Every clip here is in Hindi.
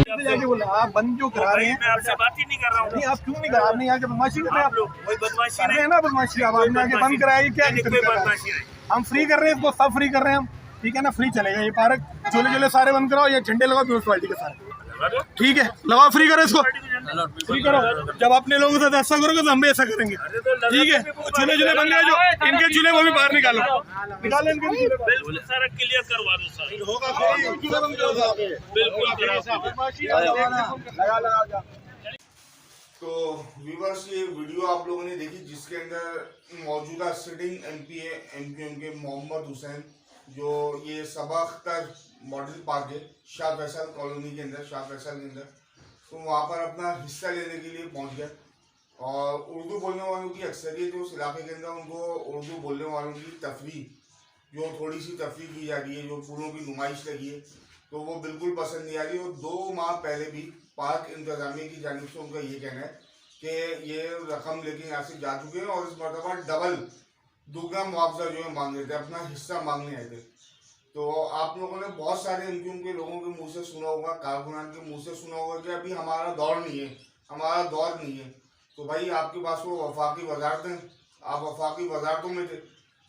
जाके बोला आप बंद क्यों करा रहे हैं? मैं आपसे बात ही नहीं कर रहा हूँ। नहीं, आप क्यों नहीं करा? आपने यहाँ के बदमाशी कर रहे हैं, आप लोग कोई बदमाशी कर रहे नहीं, हैं ना बदमाशी। अब आपने आके बंद कराया, क्या दिक्कत कोई कर रहा है? बदमाशी नहीं। हम फ्री कर रहे हैं इसको, सब फ्री कर रहे हैं हम, ठीक है ना? फ्री चलेगा ये पार्क, झूले झूले सारे बंद कराओ, ये झंडे लगाओ म्यूनसिपालिटी के सारे, ठीक है? लगाओ, फ्री करो इसको, फ्री करो। जब अपने लोगों से ऐसा करोगे तो हम भी ऐसा करेंगे, ठीक है? झूले झूले बन गए, जो इनके झूले वो भी बाहर निकालो, निकालो इनके झूले। बिल्कुल सारा क्लियर करवा दो सर। होगा झूले बंद करो साहब, बिल्कुल। तो व्यूअर्स, ये वीडियो आप लोगों ने देखी जिसके अंदर मौजूदा सिटिंग एमपी के मोहम्मद हुसैन, जो ये सबा अख्तर मॉडल पार्क है शाह फैसल कॉलोनी के अंदर, शाह फैसल के अंदर, तो वहाँ पर अपना हिस्सा लेने के लिए पहुँच गए। और उर्दू बोलने वालों की अक्सरियत उस इलाके के अंदर, उनको उर्दू बोलने वालों की तफरीह, जो थोड़ी सी तफरीह की जा रही है, जो फूलों की नुमाइश लगी है, तो वो बिल्कुल पसंद नहीं आ रही। और 2 माह पहले भी पार्क इंतजामिया की जानिब से उनका ये कहना है कि ये रकम लेके यहाँ से जा चुके हैं और इस मरतबा डबल दुगना मुआवजा जो है मांग रहे थे, अपना हिस्सा मांगने आए थे। तो आप लोगों ने बहुत सारे उनके लोगों के मुंह से सुना होगा, कारकुनान के मुंह से सुना होगा कि अभी हमारा दौर नहीं है, हमारा दौर नहीं है। तो भाई आपके पास वो वफाकी वजारतें, आप वफाकी वजारतों में थे,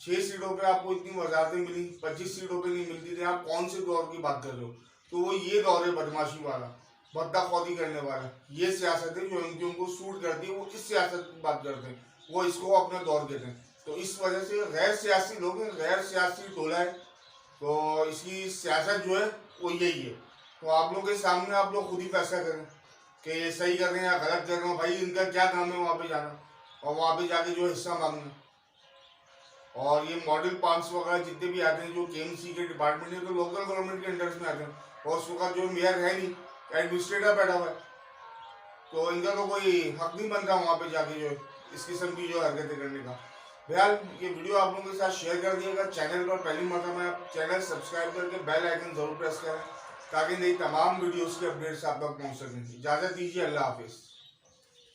6 सीटों पे आपको इतनी वजारतें मिली, 25 सीटों पे नहीं मिलती थी। आप कौन से दौर की बात कर रहे हो? तो वो ये दौर है बदमाशी वाला, बद्दाखौदी करने वाला, ये सियासत है जो उनको सूट करती है। वो इस सियासत की बात करते हैं, वो इसको अपना दौर कहते हैं। तो इस वजह से गैर सियासी लोग हैं, गैर सियासी टोला है, तो इसकी सियासत जो है वो यही है। तो आप लोग के सामने आप लोग खुद ही फैसला करें कि ये सही कर रहे हैं या गलत कर रहे हैं। भाई इनका क्या काम है वहाँ पे जाना और वहाँ पे जाके जो हिस्सा मांगना। और ये मॉडल पार्क्स वगैरह जितने भी आते हैं जो केएमसी के डिपार्टमेंट है, तो लोकल गवर्नमेंट के अंडर में आते हैं, और उसका जो मेयर है नहीं, एडमिनिस्ट्रेटर बैठा हुआ है, तो इनका तो कोई हक नहीं बनता वहाँ पे जाके जो इस किस्म की जो हरकतें करने का। फिलहाल ये वीडियो आप लोगों के साथ शेयर कर दिएगा। चैनल पर पहली मरतबा आप चैनल सब्सक्राइब करके बेल आइकन जरूर प्रेस करें ताकि नई तमाम वीडियोस के अपडेट्स आप तक पहुँच सकें। इजाज़त दीजिए, अल्लाह हाफिज़।